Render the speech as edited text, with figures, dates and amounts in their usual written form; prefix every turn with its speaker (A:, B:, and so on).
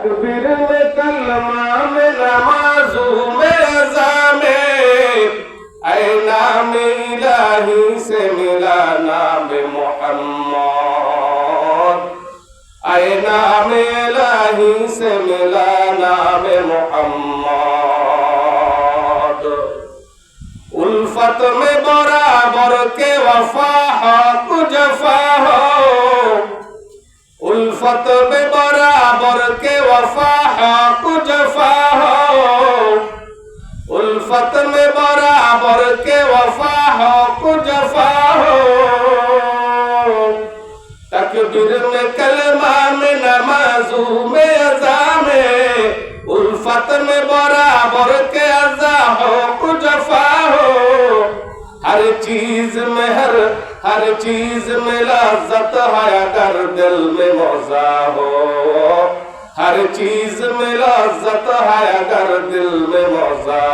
A: तकबीर में कलमा में नमाजू में अज़ा में ऐ नाम इलाही से मिला नाम मोहम्मद, ऐ नाम इलाही से मिला नाम मोहम्मद। उल्फत में बराबर के वफा हक जफा हो, उल्फत में बराबर के वफा हक जफा हो, उल्फत में बराबर के वफा हक जफा हो। तकबीर में कलमा में नमाजू में अज़ा में उल्फत में बराबर के अज़ा हक जफा हो। हर चीज में हर चीज में लज़्ज़त है अगर दिल में मौज़ा हो, हर चीज में लज़्ज़त है अगर दिल में मौज़ा